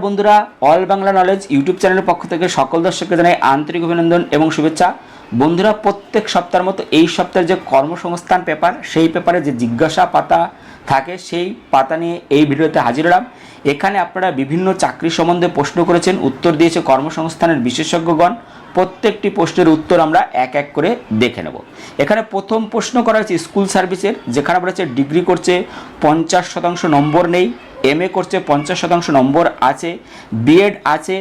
বন্ধুরা, all Bangla knowledge YouTube চ্যানেলের পক্ষ থেকে সকল দর্শককে জানাই আন্তরিক অভিনন্দন এবং শুভেচ্ছা। বন্ধুরা, প্রত্যেক সপ্তাহের মতো এই সপ্তাহের যে কর্মসংস্থান পেপার, সেই পেপারে যে জিজ্ঞাসা পাতা থাকে সেই পাতা নিয়ে এই ভিডিওতে হাজির হলাম। এখানে আপনারা বিভিন্ন চাকরি সম্বন্ধে প্রশ্ন করেছেন, উত্তর দিয়েছে কর্মসংস্থানের বিশেষজ্ঞগণ। প্রত্যেকটি প্রশ্নের উত্তর আমরা এক এক করে দেখে নেব। এখানে প্রথম প্রশ্ন করা হয়েছে স্কুল সার্ভিসের, যেখানে বলেছে ডিগ্রি করছে 50% নম্বর নেই, এমএ করছে 50% নম্বর আছে, বিএড আছে,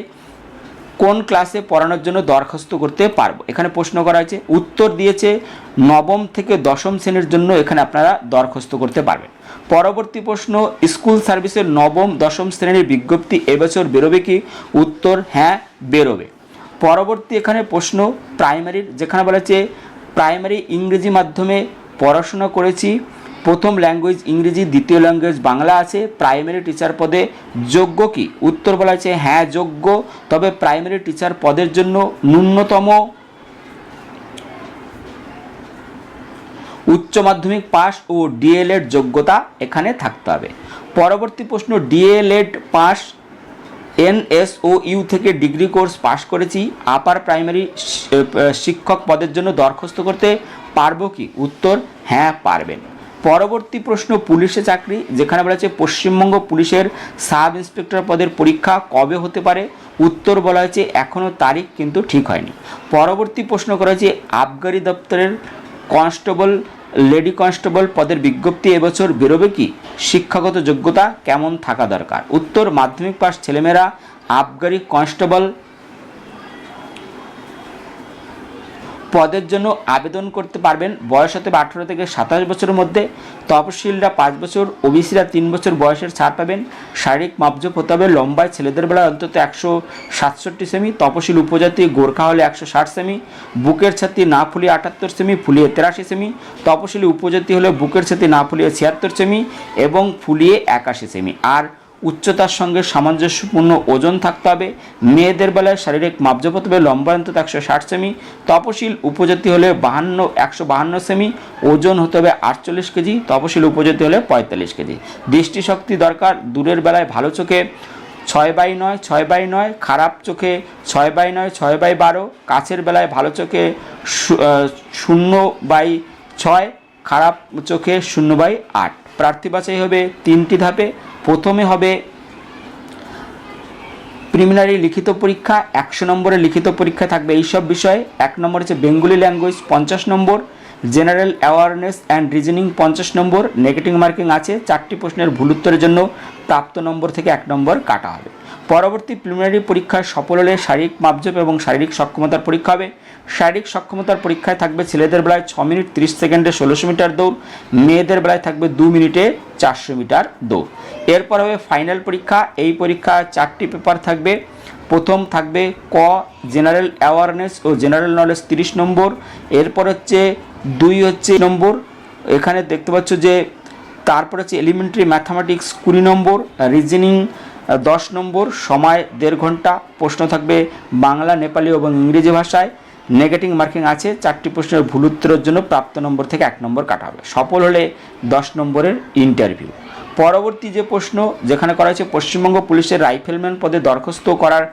কোন ক্লাসে পড়ানোর জন্য দরখাস্ত করতে পারবো। এখানে প্রশ্ন করা হয়েছে, উত্তর দিয়েছে নবম থেকে দশম শ্রেণীর জন্য এখানে আপনারা দরখাস্ত করতে পারবেন। পরবর্তী প্রশ্ন, স্কুল সার্ভিসের নবম দশম শ্রেণীর বিজ্ঞপ্তি এবছর বেরোবে কি? উত্তর হ্যাঁ, বেরোবে। পরবর্তী এখানে প্রশ্ন প্রাইমারির, যেখানে বলেছে প্রাইমারি ইংরেজি মাধ্যমে পড়াশোনা করেছি, প্রথম ল্যাঙ্গুয়েজ ইংরেজি, দ্বিতীয় ল্যাঙ্গুয়েজ বাংলা আছে, প্রাইমারি টিচার পদে যোগ্য কি? উত্তর বলা হয়েছে হ্যাঁ যোগ্য, তবে প্রাইমারি টিচার পদের জন্য ন্যূনতম উচ্চ মাধ্যমিক পাস ও ডিএলএড যোগ্যতা এখানে থাকতে হবে। পরবর্তী প্রশ্ন, ডিএলএড পাস, এনএসওইউ থেকে ডিগ্রি কোর্স পাশ করেছি, আপার প্রাইমারি শিক্ষক পদের জন্য দরখাস্ত করতে পারবো কি? উত্তর হ্যাঁ, পারবেন। পরবর্তী প্রশ্ন পুলিশে চাকরি, যেখানে বলা হচ্ছে পশ্চিমবঙ্গ পুলিশের সাব ইন্সপেক্টর পদের পরীক্ষা কবে হতে পারে? উত্তর বলা হয়েছে এখনও তারিখ কিন্তু ঠিক হয়নি। পরবর্তী প্রশ্ন করা হয়েছে আবগারি দপ্তরের কনস্টেবল, লেডি কনস্টেবল পদের বিজ্ঞপ্তি এবছর বেরোবে কি? শিক্ষাগত যোগ্যতা কেমন থাকা দরকার? উত্তর মাধ্যমিক পাস ছেলেমেয়েরা আবগারি কনস্টেবল পদের জন্য আবেদন করতে পারবেন। বয়স হতে 18 থেকে 27 বছরের মধ্যে। তপশিলরা 5 বছর, ওবিসিরা 3 বছর বয়সের ছাড় পাবেন। শারীরিক মাপজোপ হতে হবে লম্বায় ছেলেদের বেলায় অন্তত 167 সেমি, তপশিল উপজাতি গোর্খা হলে 160 সেমি, বুকের ছাতি না ফুলিয়ে 78 সেমি, ফুলিয়ে 83 সেমি, তপশিলি উপজাতি হলে বুকের ছাতি না ফুলিয়ে 76 সেমি এবং ফুলিয়ে 81 সেমি। আর উচ্চতার সঙ্গে সামঞ্জস্যপূর্ণ ওজন থাকতে হবে। মেয়েদের বেলায় শারীরিক মাপজোপ হতে হবে লম্বা অন্তত 160 সেমি, তপশিল উপজাতি হলে 152 সেমি, ওজন হতে হবে 48 কেজি, তপশিল উপজাতি হলে 45 কেজি। দৃষ্টিশক্তি দরকার, দূরের বেলায় ভালো চোখে 6/9, 6/9, খারাপ চোখে 6/9, 6/12, কাছের বেলায় ভালো চোখে 0/6, খারাপ চোখে 0/8। প্রার্থী বাছাই হবে 3টি ধাপে। প্রথমে হবে প্রিলিমিনারি লিখিত পরীক্ষা, 100 নম্বরের লিখিত পরীক্ষা থাকবে এইসব বিষয়ে। 1 নম্বর হচ্ছে Bengali language 50 number, general awareness and reasoning 50 number, negative marking আছে। 4টি প্রশ্নের ভুল উত্তরের জন্য প্রাপ্ত নম্বর থেকে 1 নম্বর কাটা হবে। পরবর্তী প্রিলিমিনারি পরীক্ষায় সফল হলে শারীরিক মাপজোপ এবং শারীরিক সক্ষমতার পরীক্ষা হবে। শারীরিক সক্ষমতার পরীক্ষায় থাকবে ছেলেদের বেলায় 6 মিনিট 30 সেকেন্ডে 1600 মিটার দৌড়, মেয়েদের বেলায় থাকবে 2 মিনিটে 400 মিটার দৌড়। এরপর হবে ফাইনাল পরীক্ষা। এই পরীক্ষা 4টি পেপার থাকবে। প্রথম থাকবে ক জেনারেল অ্যাওয়ারনেস ও জেনারেল নলেজ 30 নম্বর, এরপর হচ্ছে 2 হচ্ছে নম্বর, এখানে দেখতে পাচ্ছ যে তারপর হচ্ছে এলিমেন্টারি ম্যাথামেটিক্স 20 নম্বর, রিজনিং 10 নম্বর, সময় 1.5 ঘন্টা, প্রশ্ন থাকবে বাংলা, নেপালি এবং ইংরেজি ভাষায়। নেগেটিভ মার্কিং আছে। 4টি প্রশ্নের ভুল উত্তরের জন্য প্রাপ্ত নম্বর থেকে 1 নম্বর কাটা হবে। সফল হলে 10 নম্বরের ইন্টারভিউ। পরবর্তী যে প্রশ্ন যেখানে করা হয়েছে পশ্চিমবঙ্গ পুলিশের রাইফেলম্যান পদে দরখাস্ত করার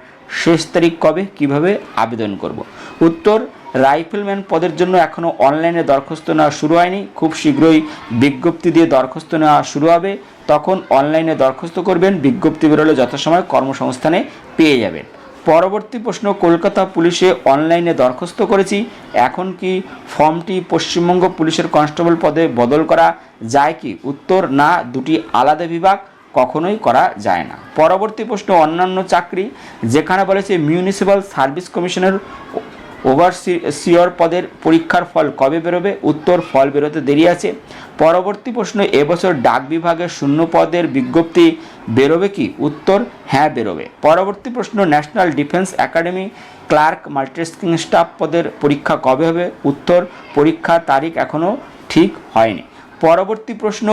শেষ তারিখ কবে, কিভাবে আবেদন করব? উত্তর রাইফেলম্যান পদের জন্য এখনও অনলাইনে দরখাস্ত নেওয়া শুরু হয়নি, খুব শীঘ্রই বিজ্ঞপ্তি দিয়ে দরখাস্ত নেওয়া শুরু হবে, তখন অনলাইনে দরখাস্ত করবেন, বিজ্ঞপ্তি বেরোলে যথাসময়ে কর্মসংস্থানে পেয়ে যাবেন। পরবর্তী প্রশ্ন, কলকাতা পুলিশে অনলাইনে দরখাস্ত করেছি, এখন কি ফর্মটি পশ্চিমবঙ্গ পুলিশের কনস্টেবল পদে বদল করা যায় কি? উত্তর না, দুটি আলাদা বিভাগ, কখনোই করা যায় না। পরবর্তী প্রশ্ন অন্যান্য চাকরি, যেখানে বলেছে মিউনিসিপ্যাল সার্ভিস কমিশনের ওভারসিয়র পদের পরীক্ষার ফল কবে বেরোবে? উত্তর ফল বেরোতে দেরি আছে। পরবর্তী প্রশ্ন, এবছর ডাক বিভাগের শূন্য পদের বিজ্ঞপ্তি বেরোবে কি? উত্তর হ্যাঁ, বেরোবে। পরবর্তী প্রশ্ন National Defence Academy clerk multitasking staff পদের পরীক্ষা কবে হবে? উত্তর পরীক্ষা তারিখ এখনও ঠিক হয়নি। পরবর্তী প্রশ্ন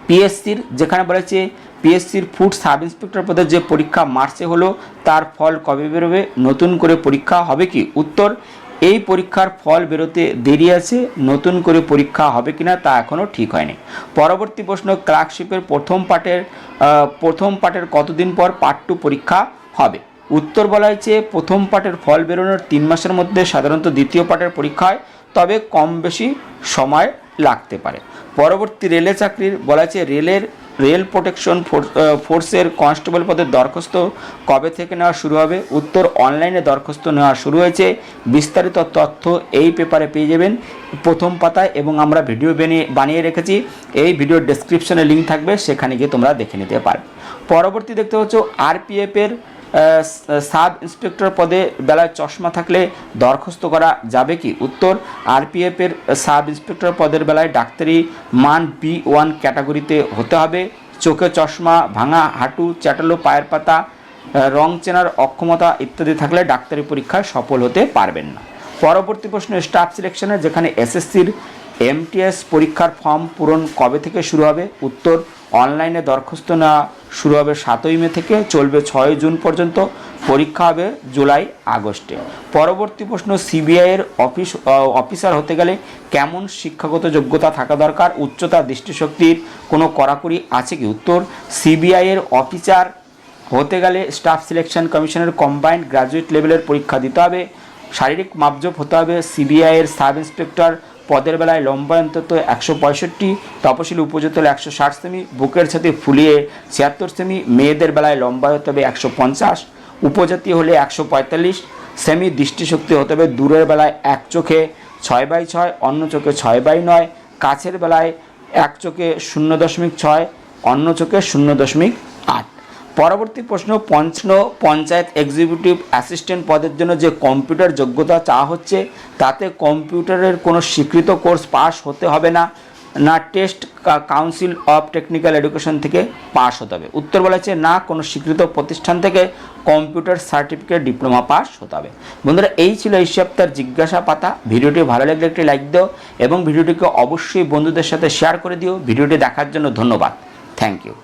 পিএসসির, যেখানে বলেছে পিএসসির ফুড সাব ইন্সপেক্টর পদের যে পরীক্ষা মার্চে হলো তার ফল কবে বেরোবে? নতুন করে পরীক্ষা হবে কি? উত্তর এই পরীক্ষার ফল বেরোতে দেরি আছে, নতুন করে পরীক্ষা হবে কিনা তা এখনও ঠিক হয়নি। পরবর্তী প্রশ্ন, ক্লার্কশিপের প্রথম পার্টের কতদিন পর পার্ট 2 পরীক্ষা হবে? উত্তর বলা হয়েছে প্রথম পার্টের ফল বেরোনোর 3 মাসের মধ্যে সাধারণত দ্বিতীয় পার্টের পরীক্ষা হয়, তবে কম বেশি সময় লাগতে পারে। পরবর্তী রেলে চাকরির বলা হয়েছে রেল প্রোটেকশন ফোর্সের কনস্টেবল পদের দরখাস্ত কবে থেকে নেওয়া শুরু হবে? উত্তর, অনলাইনে দরখাস্ত নেওয়া শুরু হয়েছে। বিস্তারিত তথ্য এই পেপারে পেয়ে যাবেন প্রথম পাতায়, এবং আমরা ভিডিও বানিয়ে রেখেছি, এই ভিডিওর ডেসক্রিপশনে লিঙ্ক থাকবে, সেখানে গিয়ে তোমরা দেখে নিতে পারবে। পরবর্তী দেখতে পাচ্ছ আরপিএফের সাব ইন্সপেক্টর পদে বেলায় চশমা থাকলে দরখাস্ত করা যাবে কি? উত্তর, আরপিএফের সাব ইন্সপেক্টর পদের বেলায় ডাক্তারি মান B1 ক্যাটাগরিতে হতে হবে। চোখে চশমা, ভাঙা হাঁটু, চ্যাটালো পায়ের পাতা, রং চেনার অক্ষমতা ইত্যাদি থাকলে ডাক্তারি পরীক্ষায় সফল হতে পারবেন না। পরবর্তী প্রশ্ন, স্টাফ সিলেকশনে যেখানে এসএসসির MTS পরীক্ষার ফর্ম পূরণ কবে থেকে শুরু হবে? উত্তর, অনলাইনে দরখাস্ত নেওয়া শুরু হবে 7ই মে থেকে, চলবে 6ই জুন পর্যন্ত, পরীক্ষা হবে জুলাই আগস্টে। পরবর্তী প্রশ্ন, সিবিআইয়ের অফিসার হতে গেলে কেমন শিক্ষাগত যোগ্যতা থাকা দরকার? উচ্চতা, দৃষ্টিশক্তির কোনো কড়াকড়ি আছে কি? উত্তর, সিবিআইয়ের অফিসার হতে গেলে স্টাফ সিলেকশন কমিশনের কম্বাইন্ড গ্র্যাজুয়েট লেভেলের পরীক্ষা দিতে হবে। শারীরিক মাপজোপ হতে হবে। সিবিআইয়ের সাব ইন্সপেক্টর পদের বেলায় লম্বায় অন্তত 165, তপশিলি উপজাতি হলে 160 সেমি, বুকের ছাতি ফুলিয়ে 76 সেমি, মেয়েদের বেলায় লম্বায় হতে হবে 150, উপজাতি হলে 145 সেমি, দৃষ্টিশক্তি হতে হবে দূরের বেলায় এক চোখে 6/6, অন্য চোখে 6/9, কাছের বেলায় এক চোখে 0.6, অন্য চোখে 0.8। পরবর্তী প্রশ্ন, পঞ্চায়েত এক্সিকিউটিভ অ্যাসিস্ট্যান্ট পদের জন্য যে কম্পিউটার যোগ্যতা চাওয়া হচ্ছে, তাতে কম্পিউটারের কোনো স্বীকৃত কোর্স পাস হতে হবে না test council of technical education থেকে পাস হতে হবে? উত্তর বলা হচ্ছে না, কোনো স্বীকৃত প্রতিষ্ঠান থেকে কম্পিউটার সার্টিফিকেট ডিপ্লোমা পাস হতে হবে। বন্ধুরা, এই ছিল এই সপ্তাহের জিজ্ঞাসা পাতা। ভিডিওটি ভালো লাগলে একটি লাইক দাও এবং ভিডিওটিকে অবশ্যই বন্ধুদের সাথে শেয়ার করে দিও। ভিডিওটি দেখার জন্য ধন্যবাদ। Thank you.